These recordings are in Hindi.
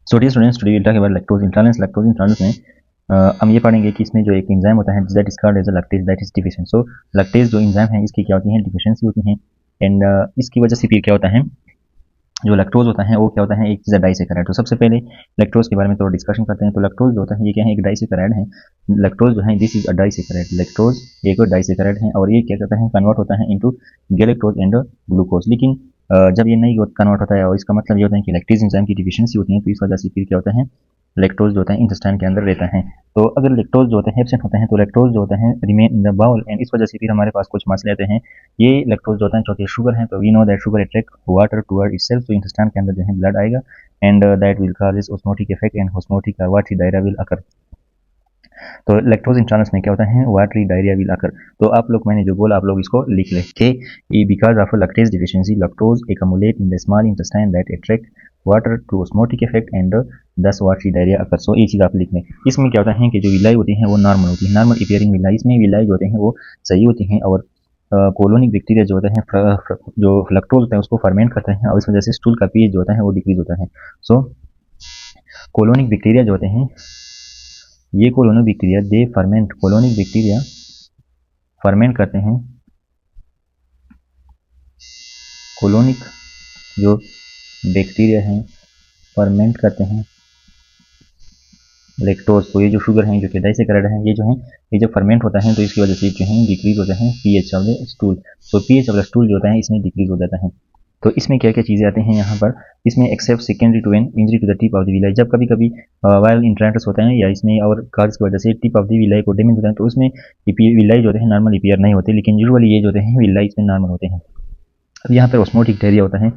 So dear students, today we will talk about lactose intolerance. Lactose intolerance में हम ये पढ़ेंगे कि इसमें जो एक एंजाइम होता है that is called as lactase that is deficient. So lactase जो एंजाइम है इसकी क्या होती है, डिफिशिएंसी होती है। एंड इसकी वजह से फिर क्या होता है, जो लैक्टोज होता है वो क्या होता है, एक चीज़ डाइसेकेराइड। तो सबसे पहले लैक्टोज के बारे में थोड़ा डिस्कशन करते हैं। तो लैक्टोज जो होता है ये क्या है, एक डाइसेकेराइड है। लैक्टोज जो है this is a disaccharide. Lactose एक डाइसेकेराइड है और ये क्या करता है, कन्वर्ट होता है इनटू गैलेक्टोज एंड ग्लूकोज। लेकिन जब ये नहीं कन्वर्ट होता है और इसका मतलब ये होता है कि लैक्टेज एंजाइम की डिफिशिएंसी होती है, तो इस वजह से फिर क्या होता है, लैक्टोज जो होता है इंटेस्टाइन के अंदर रहता है। तो अगर लैक्टोज जो होता है एब्सेंट होता है तो लैक्टोज जो होता है remain in the bowel, and इस वजह से फिर हमारे पास कुछ मसले आते हैं। ये लैक्टोज जो होता है चूंकि शुगर है, तो we know that sugar attract water toward itself, तो इंटेस्टाइन के अंदर जो है ब्लड आएगा and that will causes osmotic effect and osmotic watery diarrhoea will occur. तो लैक्टोज इंटॉलरेंस में क्या होता है, वाटरी डायरिया विल अकर। तो आप लोग, मैंने जो बोला आप लोग इसको लिख ले कि because of lactase deficiency lactose accumulate in the small intestine that attract water to osmotic effect and thus watery diarrhoea occur. So ये चीज़ आप लिख लें। इसमें क्या होता है कि जो विलाई होती है वो नॉर्मल होती है, नॉर्मल अपीयरिंग विलाई। इसमें विलाई जो होते हैं वो सही होती हैं और कोलोनिक बैक्टीरिया जो होते हैं जो लैक्टोज होता है उसको फर्मेंट करते हैं और इस वजह से स्टूल का पीएच जो होता है वो डिक्रीज होता है। सो कोलोनिक बैक्टीरिया जो होते हैं, ये colonic bacteria they ferment, colonic bacteria ferment करते हैं, कोलोनिक जो बैक्टीरिया हैं फर्मेंट करते हैं लैक्टोज। तो ये जो शुगर है जो कि डाइसेकेराइड है, ये जो है ये जब फर्मेंट होता है तो इसकी वजह से जो है डिक्रीज होता है pH of the stool. So pH of the stool जो होता है इसमें डिक्रीज हो जाता है। तो इसमें क्या क्या चीज़ें आती हैं यहाँ पर, इसमें except secondary to an injury to the tip of the villi. जब कभी कभी वायरल इंट्राइटिस होता है या इसमें और कार्ड्स की वजह से टिप ऑफ द विलाई को डैमेज होता है, तो उसमें विलाई जो होते हैं नॉर्मल अपीयर नहीं होते, लेकिन यूजुअली ये जो होते हैं विलाई इसमें नॉर्मल होते हैं। अब यहाँ पर ऑस्मोटिक डायरिया होता है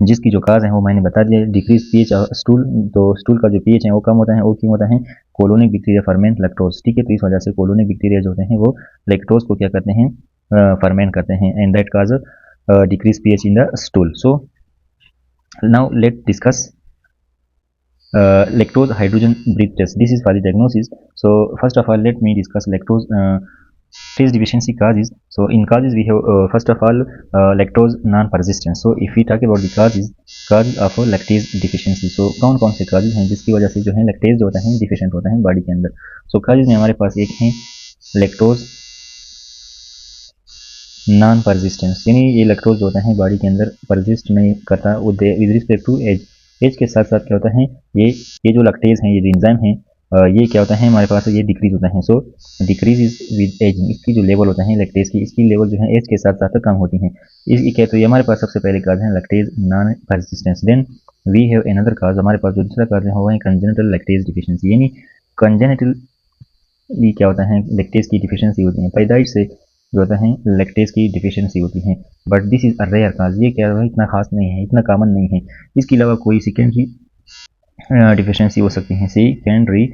जिसकी जो काज है वो मैंने बता दिया, डिक्रीज पीएच स्टूल। तो स्टूल का जो पीएच है वो कम होता है, वो क्यों होता है, कोलोनिक बैक्टीरिया फर्मेंट लैक्टोज। ठीक है, तो इस वजह से कोलोनिक बैक्टीरिया जो होते हैं वो लैक्टोज को क्या करते हैं, फर्मेंट करते हैं and that cause decrease pH in the stool. So now let's discuss lactose hydrogen breath test. This is for the diagnosis. So first of all let me discuss lactose taste deficiency causes. So in causes we have first of all lactose non persistence. So if we talk about the causes of lactase deficiency, so कौन कौन से causes हैं जिसकी वजह से जो है लैक्टेज जो होता है डिफिशिएंट होता है बॉडी के अंदर। सो causes में हमारे पास एक है लैक्टोज नॉन परसिस्टेंस, यानी ये लैक्टोज जो होता है बॉडी के अंदर परसिस्ट नहीं करता वो with respect to age. Age के साथ साथ क्या होता है, ये जो लैक्टेज है, ये जो एंजाइम है, ये क्या होता है हमारे पास, ये डिक्रीज होता है। सो डिक्रीज इज विद एजिंग। इसकी जो लेवल होता है लैक्टेज की, इसकी लेवल जो है एज के साथ साथ कम होती है। इस क्या, तो ये हमारे पास सबसे पहले काज है lactase non persistence. Then we have another cause, हमारे पास जो दूसरा काज है वो है कंजेनिटल लैक्टेज डिफिशिएंसी। यानी कंजेनिटल क्या होता है, लैक्टेज की डिफिशिएंसी होती है, पैदाइश से जो होता है लैक्टेज की डिफिशिएंसी होती है। But this is a rare cause, ये क्या है इतना खास नहीं है, इतना कॉमन नहीं है। इसके अलावा कोई सेकेंडरी डिफिशिएंसी हो सकती है, सेकेंडरी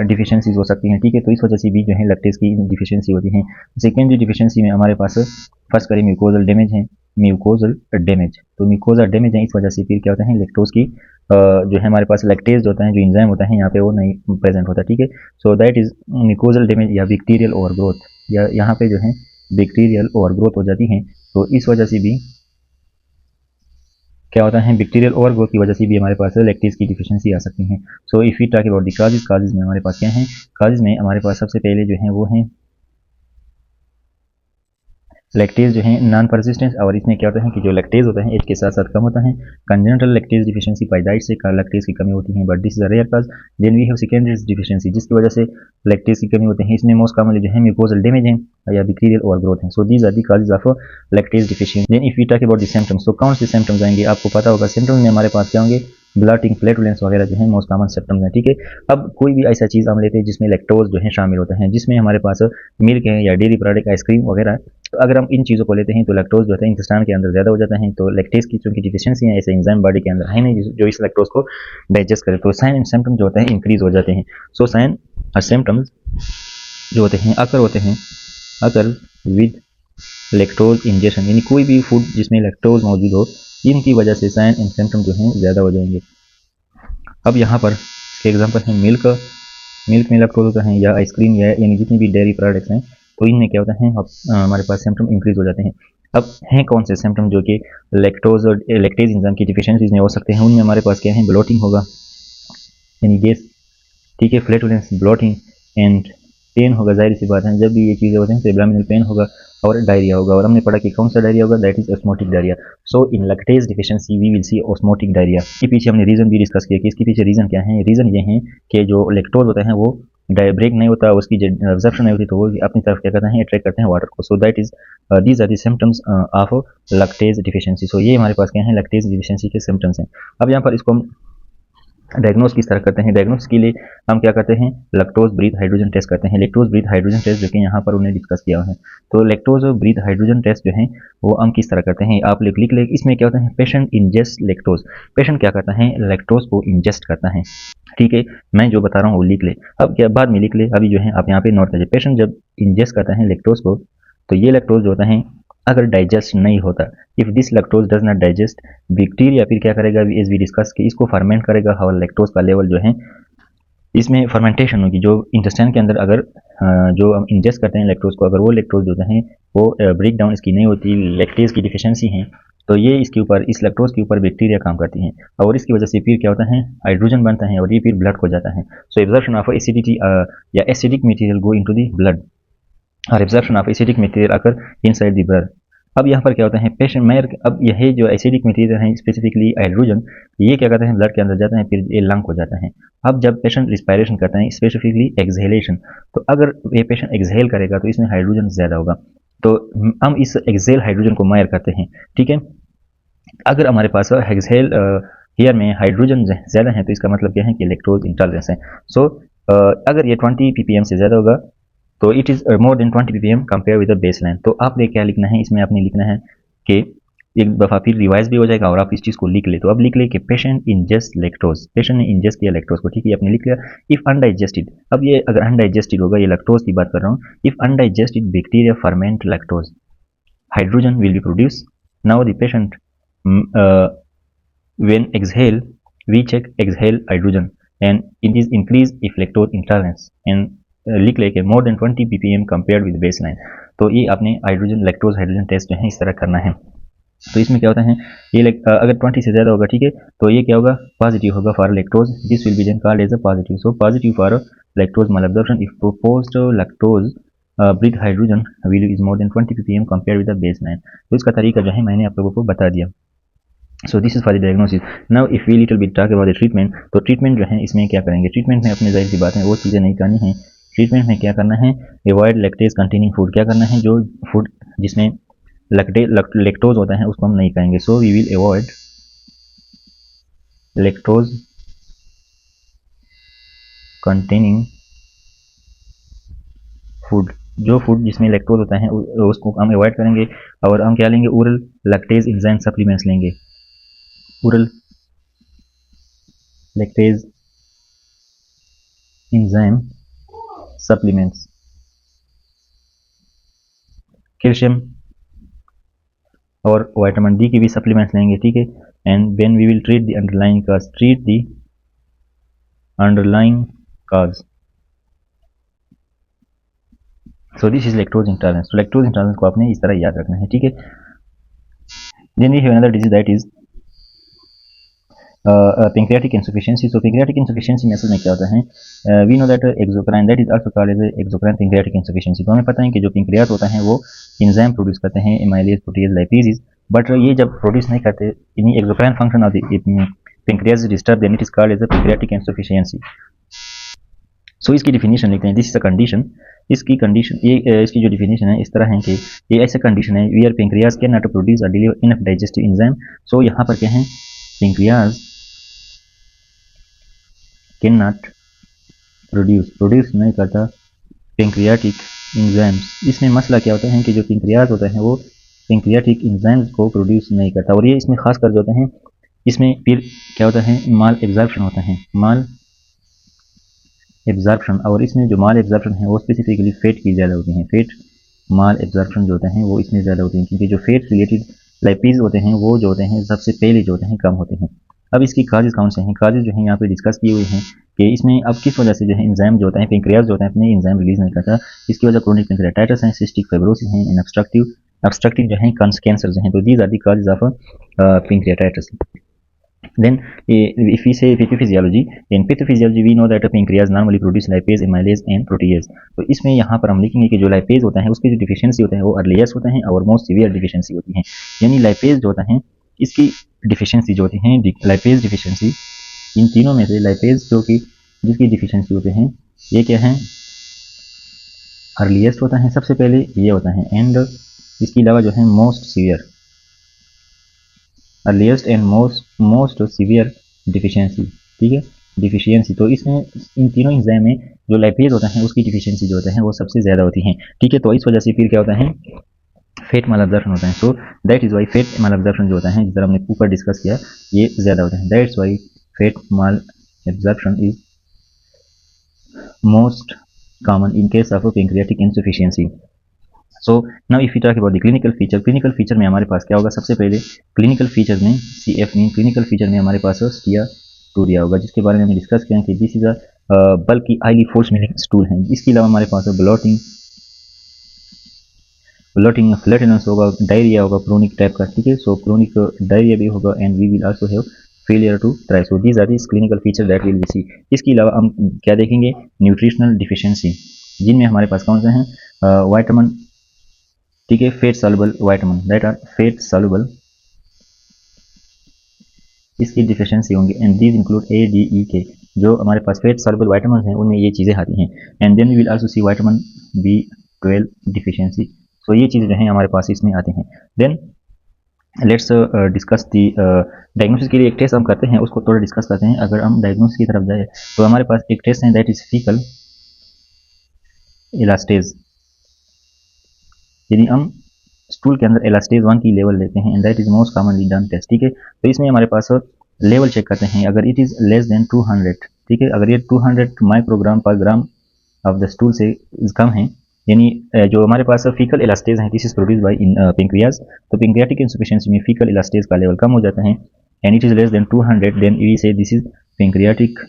डिफिशिएंसीज हो सकती हैं। ठीक है, तो इस वजह से भी जो है लैक्टेज की डिफिशिएंसी होती है। सेकेंडरी डिफिशिएंसी में हमारे पास फर्स्ट करें म्यूकोजल डैमेज है, म्यूकोजल डैमेज। तो म्यूकोजल डैमेज है, इस वजह से फिर क्या होता है लैक्टोज की जो है हमारे पास लैक्टेज जो होता है, जो एंजाइम होता है यहाँ पे वो नहीं प्रेजेंट होता। ठीक है, so that is mucosal damage या बैक्टीरियल ओवरग्रोथ, या यहाँ पे जो है बैक्टीरियल ओवरग्रोथ हो जाती है। तो इस वजह से भी क्या होता है, बैक्टीरियल ओवरग्रोथ की वजह से भी हमारे पास लैक्टेज की डिफिशिएंसी आ सकती है। So if we talk about the causes में हमारे पास क्या है, काजेज में हमारे पास सबसे पहले जो है वो है लैक्टेज जो है नॉन परसिस्टेंस। और इसमें क्या होता है कि जो लैक्टेज होता है एज के साथ साथ कम होता है। कंजेनिटल लैक्टेज डिफिशिएंसी पैदाइश से लैक्टेज की कमी होती है, but this is a rare cause. Then we have secondary deficiency जिसकी वजह से लैक्टेज की कमी होती है। इसमें मोस्ट कॉमनली जो है म्यूकोजल डैमेज है या बैक्टीरियल ओवरग्रोथ है। So these are the causes of lactase deficiency. Then if we talk about the symptoms, तो कौन से सिम्पटम्स आएंगे आपको पता होगा। सिम्पटम्स में हमारे पास क्या होंगे, ब्लडिंग, फ्लैटुलेंस वगैरह जो है मोस्ट कॉमन सिम्पटम्स हैं। ठीक है, अब कोई भी ऐसा चीज़ हम लेते हैं जिसमें लैक्टोज जो है शामिल होता है, जिसमें हमारे पास मिल्क है या डेयरी प्रोडक्ट, आइसक्रीम वगैरह, तो अगर हम इन चीज़ों को लेते हैं तो लैक्टोज जो है इंटेस्टाइन के अंदर ज़्यादा हो जाता है। तो लैक्टेज की चूंकि डिफिशिएंसी है, ऐसे एंजाइम बॉडी के अंदर है नहीं जो इस लैक्टोज को डाइजेस्ट करे, तो साइन एंड सिम्पटम जो होते हैं इंक्रीज हो जाते हैं। सो साइन और सिम्पटम्स जो होते हैं अकर विद लैक्टोज इंजेक्शन, यानी कोई भी फूड जिसमें लैक्टोज मौजूद हो, इनकी वजह से साइन एंड सिम्पटम जो हैं ज़्यादा हो जाएंगे। अब यहाँ पर एग्जांपल है मिल्क में लैक्टोज होता है, या आइसक्रीम, या यानी जितनी भी डेयरी प्रोडक्ट्स हैं, तो इनमें क्या होता है हमारे पास सिम्पटम इंक्रीज हो जाते हैं। अब हैं कौन से सिम्पटम जो कि लैक्टोज और लैक्टेज एंजाइम की डिफिशिएंसीज में हो सकते हैं, उनमें हमारे पास क्या है, ब्लोटिंग होगा, यानी गैस, ठीक है, फ्लैटुलेंस, ब्लोटिंग एंड पेन होगा, जाहिर सी बात है, जब भी ये चीज़ें होती हैं तो एब्डोमिनल पेन होगा और डायरिया होगा। और हमने पढ़ा कि कौन सा डायरिया होगा, that is osmotic diarrhoea. So in lactase deficiency we will see osmotic diarrhoea. इसके पीछे हमने रीजन भी डिस्कस किया कि इसके पीछे रीजन क्या है। रीजन ये है कि जो लैक्टोज होता है वो ब्रेक नहीं होता, उसकी जो एब्जॉर्प्शन नहीं होती, तो वो अपनी तरफ क्या करते हैं, अट्रैक्ट करते हैं वाटर को। So that is these are the symptoms of lactase deficiency. So ये हमारे पास क्या है, लैक्टेज डिफिशिएंसी के सिम्टम्स हैं। अब यहाँ पर इसको हम डायग्नोस किस तरह करते हैं। डायग्नोस के लिए हम क्या करते हैं, लैक्टोज ब्रीथ हाइड्रोजन टेस्ट करते हैं। लैक्टोज ब्रीथ हाइड्रोजन टेस्ट जो कि यहाँ पर उन्हें डिस्कस किया है। तो लैक्टोज ब्रीथ हाइड्रोजन टेस्ट जो है वो हम किस तरह करते हैं, आप लिख ले। इसमें क्या होता है, पेशेंट इंजेस्ट लैक्टोज। पेशेंट क्या करता है, लैक्टोज को इंजेस्ट करता है, ठीक है। मैं जो बता रहा हूँ वो लिख ले, अब क्या बाद में लिख ले, अभी जो है आप यहाँ पे नोट करिए। पेशेंट जब इंजेस्ट करता है लैक्टोज को, तो ये लैक्टोज जो होता है अगर डाइजेस्ट नहीं होता, if this lactose does not digest, bacteria फिर क्या करेगा, एज वी डिस्कस कि इसको फर्मेंट करेगा और लैक्टोज का लेवल जो है इसमें फर्मेंटेशन होगी। जो इंटेस्टाइन के अंदर अगर जो हम इंजेस्ट करते हैं लैक्टोज को, अगर वो लैक्टोज जो है वो ब्रेक डाउन इसकी नहीं होती, लैक्टेज की डिफिशियंसी है, तो ये इसके ऊपर, इस लैक्टोज के ऊपर बैक्टीरिया काम करती हैं और इसकी वजह से फिर क्या होता है, हाइड्रोजन बनता है और ये फिर ब्लड को जाता है। सो एब्जॉर्प्शन ऑफ एसिडिटी या acidic material go into the blood, और absorption of acidic material occur inside the blood. अब यहाँ पर क्या होता है, पेशेंट मेयर, अब यही जो एसिडिक मटेरियल है स्पेसिफिकली हाइड्रोजन, ये क्या करते हैं, ब्लड के अंदर जाते हैं, फिर ये लंग को जाता है। अब जब पेशेंट रिस्पायरेशन करता है, स्पेसिफिकली एक्सहेलेशन, तो अगर ये पेशेंट एक्सहेल करेगा तो इसमें हाइड्रोजन ज़्यादा होगा, तो हम इस एक्सहेल हाइड्रोजन को मेयर करते हैं, ठीक है। अगर हमारे पास एक्सहेल हेयर में हाइड्रोजन ज़्यादा है तो इसका मतलब क्या है कि लैक्टोज इंटॉलरेंस है। सो अगर ये 20 ppm से ज़्यादा होगा तो it is more than 20 ppm compare with the baseline. तो आपने क्या लिखना है, इसमें आपने लिखना है कि एक दफ़ा फिर रिवाइज भी हो जाएगा और आप इस चीज़ को लिख ले। तो अब लिख ले कि पेशेंट इंजेस्ट लैक्टोज, पेशेंट ने इंजेस्ट किया लैक्टोज को, ठीक है, आपने लिख लिया। इफ अनडाइजेस्टेड, अब ये अगर अनडाइजेस्टेड होगा, ये लैक्टोज की बात कर रहा हूँ, if undigested bacteria ferment lactose, hydrogen will be produce. Now the patient when exhale, we check exhale hydrogen and it is increase if lactose intolerance and लिख लेके मोर than 20 ppm compared with base line. तो ये आपने हाइड्रोजन लैक्टोज हाइड्रोजन टेस्ट जो है इस तरह करना है। तो इसमें क्या होता है, ये अगर 20 से ज़्यादा होगा, ठीक है, तो ये क्या होगा, पॉजिटिव होगा for lactose, this will be then called as a positive. So positive for lactose malabsorption if proposed lactose breath hydrogen value is more than 20 ppm compare with the baseline. तो इसका तरीका जो है मैंने आप लोगों को बता दिया। So this is for the diagnosis. Now if we little bit talk about the treatment, तो ट्रीटमेंट जो है इसमें क्या करेंगे, ट्रीटमेंट में अपने जाहिर सी बात है वो चीज़ें नहीं करनी है। ट्रीटमेंट में क्या करना है, अवॉइड लैक्टेज कंटेनिंग फूड, क्या करना है, जो फूड जिसमें लैक्टोज होता है उसको हम नहीं खाएंगे। So we will avoid lactose containing food, जो फूड जिसमें लैक्टोज होता है उसको हम अवॉइड करेंगे। और हम क्या लेंगे, ओरल लैक्टेज एंजाइम सप्लीमेंट्स लेंगे, oral lactase enzyme supplements, calcium और विटामिन डी की भी सप्लीमेंट्स लेंगे, ठीक है। And when we will treat the underlying cause, treat the underlying cause. So this is lactose intolerance. तो लैक्टोज इंटॉलरेंस को आपने इस तरह याद रखना है, ठीक है। Then we have another disease that is pancreatic insufficiency. So pancreatic insufficiency में असल में क्या होता है, we know that exocrine that is also called as exocrine pancreatic insufficiency. तो हमें पता है कि जो पैंक्रियास होता है वो एंजाइम प्रोड्यूस करते हैं, एमाइलेज, प्रोटीज, लाइपेजेस, बट ये जब प्रोड्यूस नहीं करते, यानी exocrine function of the pancreas is disturb, then it is called as a pancreatic insufficiency. So इसकी डिफिनीशन लिखते हैं, दिस इज अ कंडीशन। इसकी कंडीशन, ये इसकी जो डिफिनीशन है इस तरह है कि ये ऐसा कंडीशन है wear pancreas can not produce और डिलीवर इनफ डाइजेस्टिव एंजाइम। सो यहाँ पर क्या है, पैंक्रियास कैन नॉट प्रोड्यूस नहीं करता पैंक्रियाटिक एंजाइम्स। इसमें मसला क्या होता है कि जो पैंक्रियास होता है वो पैंक्रियाटिक एंजाइम्स को प्रोड्यूस नहीं करता, और ये इसमें खास कर जो होते हैं, इसमें फिर क्या होता है, माल एब्जॉर्प्शन होता है, माल एब्जॉर्प्शन। और इसमें जो माल एब्जॉर्प्शन है वो स्पेसिफिकली फैट की ज़्यादा होती हैं, फैट माल एब्जॉर्प्शन जो होते हैं वो इसमें ज़्यादा होती हैं, क्योंकि जो फैट रिलेटेड लाइपेज होते हैं वो जो होते हैं सबसे पहले जो होते हैं कम होते हैं। अब इसकी काजेज कौन से हैं, काजेज जो है यहाँ पे डिस्कस किए हुए हैं कि इसमें अब किस वजह से जो है एंजाइम जो होता है, पैंक्रियास जो होता है अपने एंजाइम रिलीज नहीं करता, इसकी वजह क्रोनिक पैंक्रियाटाइटिस है, सिस्टिक फाइब्रोसिस है, एंड ऑब्स्ट्रक्टिव जो है कैंसर जो हैं। तो these are the causes of pancreatitis. Then, if we say pathophysiology, in pathophysiology we know that pancreas normally produce lipase, amylase and protease. तो इसमें यहाँ पर हम लिखेंगे कि जो लाइपेज होता है उसकी जो डिफिशियंसी होता है वो अर्लीस्ट होता है और मोस्ट सीवियर डिफिशियंसी होती है। यानी लाइपेज जो होता है इसकी डिफिशियंसी जो होती है, लाइपेज डिफिशियंसी, इन तीनों में से लाइपेज जो कि जिसकी डिफिशियंसी होते हैं ये क्या है, अर्लीस्ट होता है सबसे पहले ये होता है, एंड इसके अलावा जो है most severe, earliest and most severe deficiency, ठीक है, डिफिशियंसी। तो इसमें इन तीनों एंजाइम में जो लाइपेज होता है उसकी डिफिशियंसी जो होता है वो सबसे ज़्यादा होती है, ठीक है। तो इस वजह से फिर क्या होता है, फेट मालअब्जॉर्प्शन होता है। So that is why fat malabsorption जो होता है, जिस तरह हमने ऊपर डिस्कस किया, ये ज़्यादा होता है। That's why fat malabsorption is most common in case of pancreatic insufficiency. So now if you talk about the clinical feature में हमारे पास क्या होगा, सबसे पहले क्लिनिकल फीचर में CF में क्लिनिकल फीचर में हमारे पास स्टियाटूरिया होगा, जिसके बारे में हमने डिस्कस किया कि दिस इज अ बल्कि हाईली फोर्स मिलिंग स्टूल है। इसके अलावा हमारे पास ब्लोटिंग फ्लैटनेस होगा, डायरिया होगा प्रोनिक टाइप का, ठीक है। सो प्रोनिक डायरिया भी होगा and we will also have failure to thrive. So these are this clinical feature that will be see. इसके अलावा हम क्या देखेंगे, न्यूट्रिशनल डिफिशियंसी, जिनमें हमारे पास कौन से हैं, वाइटामिन, ठीक है, fat soluble vitamin, that are fat soluble, इसकी डिफिशियंसी होंगी, एंड दीज इंक्लूड ADEK। जो हमारे पास फेट सॉल्युबल वाइटामिन हैं उनमें ये चीज़ें आती हैं। And then we will also see vitamin B12 deficiency. So ये चीज़ें जो हैं हमारे पास इसमें आती हैं। Then let's discuss the diagnosis के लिए एक टेस्ट हम करते हैं, उसको थोड़ा डिस्कस करते हैं। अगर हम डायग्नोसिस की तरफ जाए तो हमारे पास एक टेस्ट है, दैट इज फीकल इलास्टेज, यानी हम स्टूल के अंदर इलास्टेज 1 की लेवल लेते हैं, and that is most commonly done test, ठीक है। तो इसमें हमारे पास लेवल चेक करते हैं, अगर इट इज़ लेस देन 200, ठीक है, अगर ये 200 माइक्रोग्राम पर ग्राम ऑफ द स्टूल से कम है, यानी जो हमारे पास फीकल इलास्टेज है, this is produce by in pancreas. तो पेंक्रियाटिक इनसफिशियंसी में फीकल इलास्टेज का लेवल कम हो जाता है, and it is less than 200, then we say this is pancreatic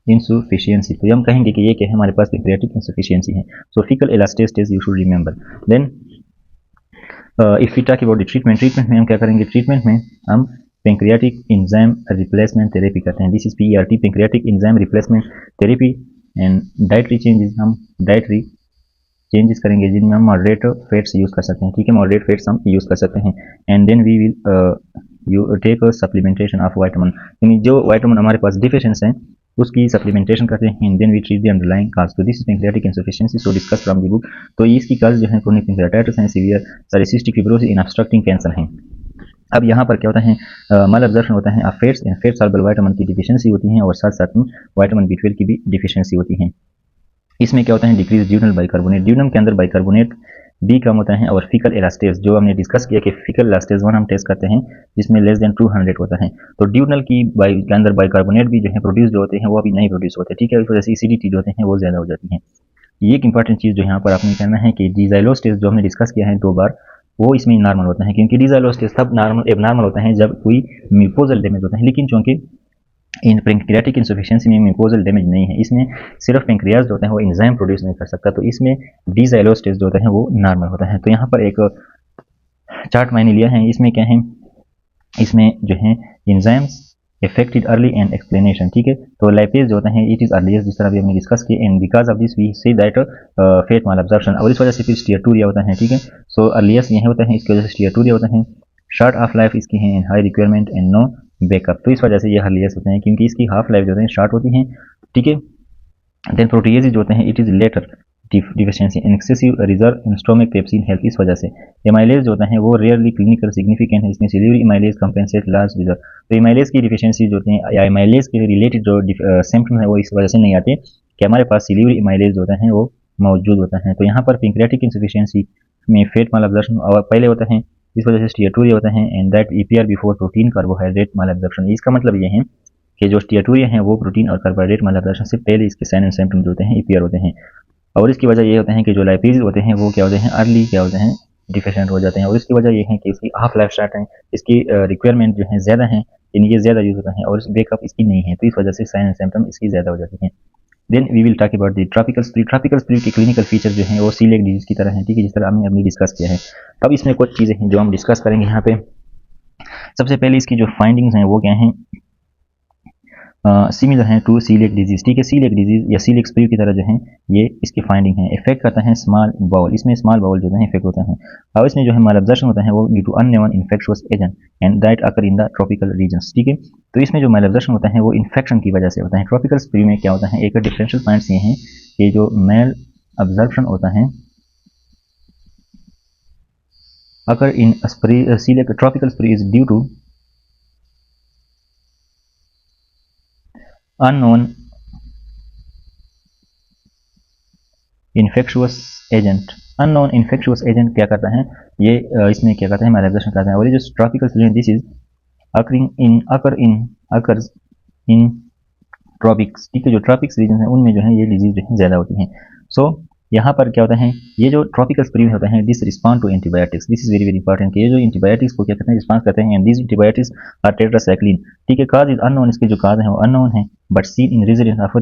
insufficiency. तो हम कहेंगे कि ये क्या है, हमारे पास पेंक्रियाटिक इनसफिशियंसी है। So faecal elastase test you should remember. Then if we talk about the treatment में हम क्या करेंगे, ट्रीटमेंट में हम पेंक्रियाटिक एंजाइम रिप्लेसमेंट थेरेपी करते हैं, this is PERT, pancreatic enzyme replacement therapy. And dietary changes, हम डाइटरी चेंजेस करेंगे जिनमें हम मॉडरेट फेट्स यूज़ कर सकते हैं, ठीक है, मॉडरेट फेट्स हम यूज़ कर सकते हैं। And then we will you take supplementation of vitamin, यानी जो वाइटामिन हमारे पास डिफिशियंस हैं उसकी सप्लीमेंटेशन करते हैं, and then we treat the underlying cause. तो this is pancreatic insufficiency, so discuss from the book. तो इसकी काज जो है क्रोनिक पेंक्रियाटाइटिस है, severe polycystic fibrosis in obstructing cancer है। अब यहाँ पर क्या होता है, माल अब्जॉर्प्शन होता है fats and fat soluble vitamin की डिफिशियंसी होती है, और साथ साथ में वाइटामिन B12 की भी डिफिशियंसी होती है। इसमें क्या होता है, डिक्रीज ड्यूनल बाइकार्बोनेट, ड्यूनम के अंदर बाइकार्बोनेट B कम होता है, और फीकल इलास्टेज जो हमने डिस्कस किया कि फीकल इलास्टेज 1 हम टेस्ट करते हैं जिसमें लेस देन 200 होता है। तो ड्यूनल की के अंदर बाइकार्बोनेट भी जो है प्रोड्यूस जो होते हैं वो अभी नहीं प्रोड्यूस होते, ठीक है, इस वजह से एसिडिटी जो होते हैं वो ज़्यादा हो जाती है। ये एक इंपॉर्टेंट चीज़ जो यहाँ पर आपने कहना है कि डिजाइलोस टेस्ट जो हमने डिस्कस किया है 2 बार, वो इसमें नॉर्मल होता है, क्योंकि डिजाइलोस टेस्ट तब एबनॉर्मल होता है जब कोई म्यूकोजल डैमेज होता है, लेकिन चूंकि इन पेंक्रियाटिक इनसफिशियंसी में म्यूकोजल डैमेज नहीं है, इसमें सिर्फ पेंक्रियाज जो होता है वो एंजाइम प्रोड्यूस नहीं कर सकता, तो इसमें डिजाइलोस टेस्ट जो होता है वो नॉर्मल होता है। तो यहाँ पर एक चार्ट मैंने लिया है, इसमें क्या है, इसमें जो है enzymes affected early and explanation, ठीक है। तो लाइपेज जो होता है इट इज अर्लीस्ट, जिस तरह भी हमने डिस्कस किया, and because of this we say that fat malabsorption, और इस वजह से फिर स्टियाटूरिया होता है, ठीक है। सो अर्लीस्ट यही होता है, इसकी वजह से स्टियाटूरिया होता है। शॉर्ट ऑफ लाइफ इसकी है, high requirement and no backup, तो इस वजह से ये अर्लीस्ट होते हैं क्योंकि इसकी हाफ लाइफ जो होती है शॉर्ट होती है, ठीक है। देन प्रोटीएज जो होते हैं it is later deficiency and excessive reserve in stomach pepsin health, इस वजह से एमाइलेज जो होता है वो रेयरली क्लिनिकल सिग्निफिकेंट है, इसमें सिल्यूरी एमाइलेज कंपेंसेट लार्ज रिजर्व। तो एमाइलेज की डिफिशियंसी जो होती है या एमाइलेज के रिलेटेड जो सिम्टम्स है वो इस वजह से नहीं आते कि हमारे पास सिल्यूरी एमाइलेज जो होता है वो मौजूद होता है। तो यहाँ पर पेंक्रियाटिक इनसफिशियंसी में फेट मालअब्जॉर्प्शन और पहले होता है, इस वजह से स्टियाटूरिया होता है, and that EPR before protein carbohydrate malabsorption. इसका मतलब ये है कि जो स्टियाटूरिया है वो प्रोटीन और कार्बोहाइड्रेट मालअब्जॉर्प्शन से पहले इसके साइन एंड सिम्टम्स होते हैं EPR होते हैं, और इसकी वजह ये होता है कि जो लाइपेज होते हैं वो क्या होते हैं, अर्ली क्या होते हैं, डिफिशिएंट हो जाते हैं, और इसकी वजह ये है कि इसकी हाफ लाइफ शॉर्ट है, इसकी रिक्वायरमेंट जो है ज़्यादा है, यानी ये ज़्यादा यूज़ होता है, और बैकअप इसकी नहीं है, तो इस वजह से साइन एंड सिम्टम इसकी ज़्यादा हो जाती हैं। Then we will talk about the tropical sprue की क्लिनिकल फीचर जो है वो सीलिएक डिजीज की तरह है, ठीक है, जिस तरह हमने अभी डिस्कस किया है। अब इसमें कुछ चीज़ें हैं जो हम डिस्कस करेंगे यहाँ पे। सबसे पहले इसकी जो फाइंडिंग्स हैं वो क्या हैं, सिमिलर हैं टू सीलिएक डिजीज, ठीक है। सीलिएक डिजीज या सीलिएक स्प्रिव की तरह जो है ये इसकी फाइंडिंग है। इफेक्ट करता है स्मॉल बाउल, इसमें स्मॉल बाउल जो है इफेक्ट होता है। और इसमें जो है मालअब्जॉर्प्शन होता है वो due to unknown infectious agent and that occur in the tropical regions, ठीक है। तो इसमें जो मालअब्जॉर्प्शन होता है वो इन्फेक्शन की वजह से होता है। ट्रॉपिकल स्प्रिव में क्या होता है, एक डिफरेंशियल पॉइंट्स ये हैं कि जो मेल अब्जॉर्प्शन होता है अगर in coeliac tropical sprue is due to unknown infectious agent. Unknown infectious agent क्या करता है, ये इसमें क्या करता है, माइग्रेशन करता है। और ये जो tropical sprue this is occurs in tropics, ठीक है। जो ट्रॉपिक्स रीजन है उनमें जो है ये डिजीज जो है ज़्यादा होती हैं। सो यहाँ पर क्या होता है, ये जो ट्रॉपिकल स्प्रिव होता है this respond to antibiotics, this is very very important कि ये जो एंटीबायोटिक्स को क्या करते हैं, रिस्पॉन्स करते हैं। And this antibiotics are tetracycline, ठीक है। काज इज अननोन, इसके जो काज हैं वो अननोन है but seen in residence of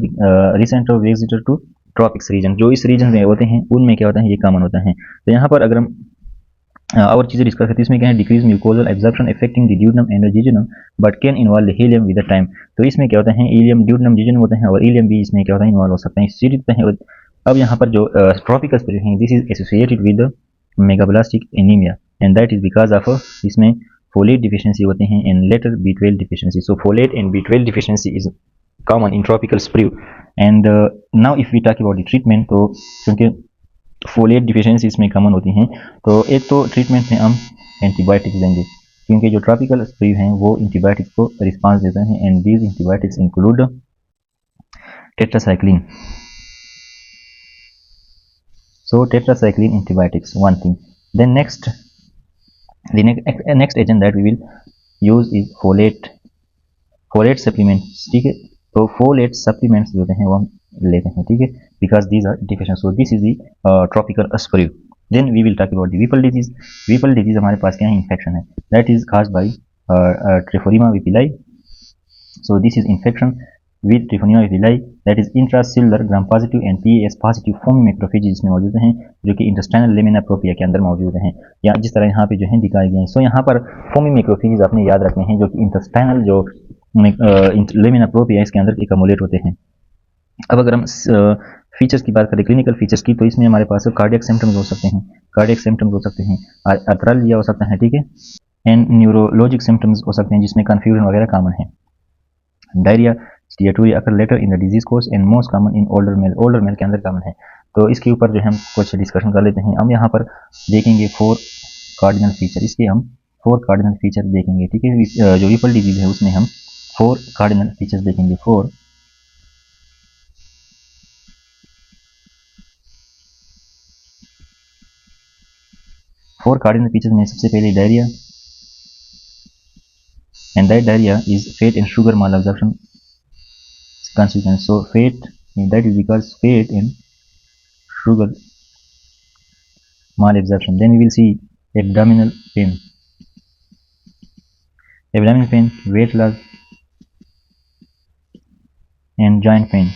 recent visitor to tropics region, जो इस रीजन में होते हैं उनमें क्या होता है, ये कॉमन होता है। तो यहाँ पर अगर हम और चीज़ें डिस्कस करते हैं, इसमें क्या है, decrease mucosal absorption affecting the duodenum and जीजनम but can involve helium with the time. तो इसमें क्या होता है, हीलियम ड्यूडेनम जीजनम होते हैं और हीलियम भी इसमें क्या होता है, इन्वॉल्व हो सकते हैं, इस सीरीज पे है। अब यहाँ पर जो ट्रॉपिकल स्प्रिव है this is associated with megaloblastic anaemia and that is because of इसमें फोलेट डिफिशियंसी होते हैं and later B12 deficiency. So folate and B12 deficiency is common in tropical sprue. And now if we talk about the treatment, तो क्योंकि फोलेट डिफिशियंसी इसमें कॉमन होती हैं, तो एक तो ट्रीटमेंट में हम एंटीबायोटिक्स देंगे क्योंकि जो ट्रॉपिकल स्प्रिव हैं वो एंटीबायोटिक्स को रिस्पांस देते हैं and these antibiotics include tetracycline. So tetracycline antibiotics, one thing. Then the next agent that we will use is folate supplements, ठीक है। तो folate supplements जो होते हैं वो हम लेते हैं, ठीक है, because these are deficient. So this is the tropical sprue. Then we will talk about the Whipple disease. Whipple disease हमारे पास क्या है, infection है, that is caused by Treponema whippleyi. So this is infection with Treponema whippleyi that is intracellular gram positive and PAS positive foamy macrophages इसमें मौजूद हैं जो कि इंटेस्टाइनल लेमिना प्रोपिया के अंदर मौजूद हैं, या जिस तरह यहाँ पे जो है दिखाए गए हैं। सो यहाँ पर फोमी मैक्रोफेजेस आपने याद रखने हैं जो कि इंटेस्टाइनल जो लेमिना प्रोपिया इसके अंदर एकमुलेट होते हैं। अब अगर हम फीचर्स की बात करें, क्लिनिकल फीचर्स की, तो इसमें हमारे पास कार्डियक सिम्टम्स हो सकते हैं, आर्थराल्जिया हो सकता है, ठीक है, एंड न्यूरोलॉजिक सिम्टम्स हो सकते हैं जिसमें कन्फ्यूजन वगैरह कॉमन है। Diarrhoea steatorrhoea occur later in the disease course and most common in older male के अंदर कॉमन है। तो इसके ऊपर जो हम कुछ डिस्कशन कर लेते हैं। हम यहाँ पर देखेंगे 4 कार्डिनल फीचर, इसके हम 4 कार्डिनल फीचर देखेंगे, ठीक है। जो विपल डिजीज है उसमें हम 4 कार्डिनल फीचर्स देखेंगे। 4 कार्डिनल फीचर्स में सबसे पहले diarrhoea, and that diarrhoea is fat and sugar malabsorption consequence. So fat, that is because fat and sugar malabsorption. Then we will see abdominal pain, weight loss and joint pain,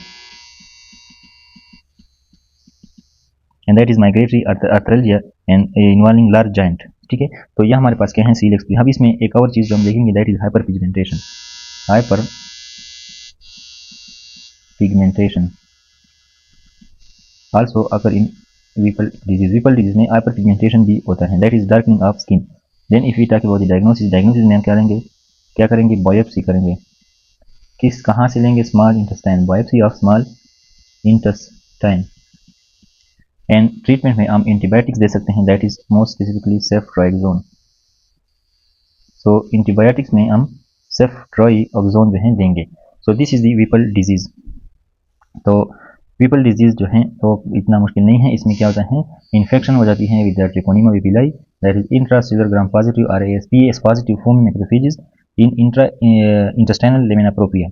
and that is migratory arthralgia and involving large joint, ठीक है। तो यह हमारे पास क्या है, सील एक्सप्री। अब इसमें एक और चीज़ जो हम देखेंगे that is hyper pigmentation also occur in Whipple disease. Whipple disease में हाइपर पिगमेंटेशन भी होता है, that is darkening of skin. Then if we talk about the diagnosis में हम क्या करेंगे, बायोप्सी करेंगे। कहाँ से लेंगे, small intestine, biopsy of small intestine. And treatment में हम एंटीबायोटिक्स दे सकते हैं, that is most specifically सेफ्ट्राइक्सोन। So antibiotics में हम सेफ्ट्राइक्सोन जो है देंगे। सो this is the Whipple disease. तो Whipple डिजीज जो है तो इतना मुश्किल नहीं है, इसमें क्या होता है, इन्फेक्शन हो जाती है with Treponema whipplei, that is intracellular gram positive RAS PAS positive foamy macrophages in intestinal lamina propria,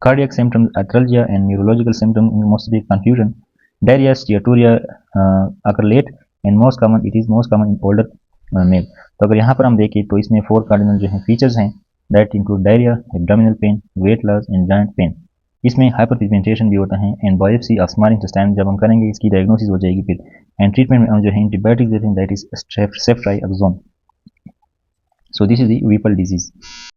cardiac symptoms arthralgia and neurological symptoms mostly confusion, diarrhoea steatorrhoea occur late and most common in older male. तो अगर यहाँ पर हम देखें तो इसमें 4 कार्डिनल जो है फीचर्स हैं, that include diarrhoea, abdominal pain, weight loss and joint pain. इसमें हाइपर पिगमेंटेशन भी होता है and biopsy of small intestine जब हम करेंगे इसकी डायग्नोसिस हो जाएगी फिर। एंड ट्रीटमेंट में हम जो है एंटीबायोटिक्स देते हैं, that is ceftriaxone. So this is the Whipple disease.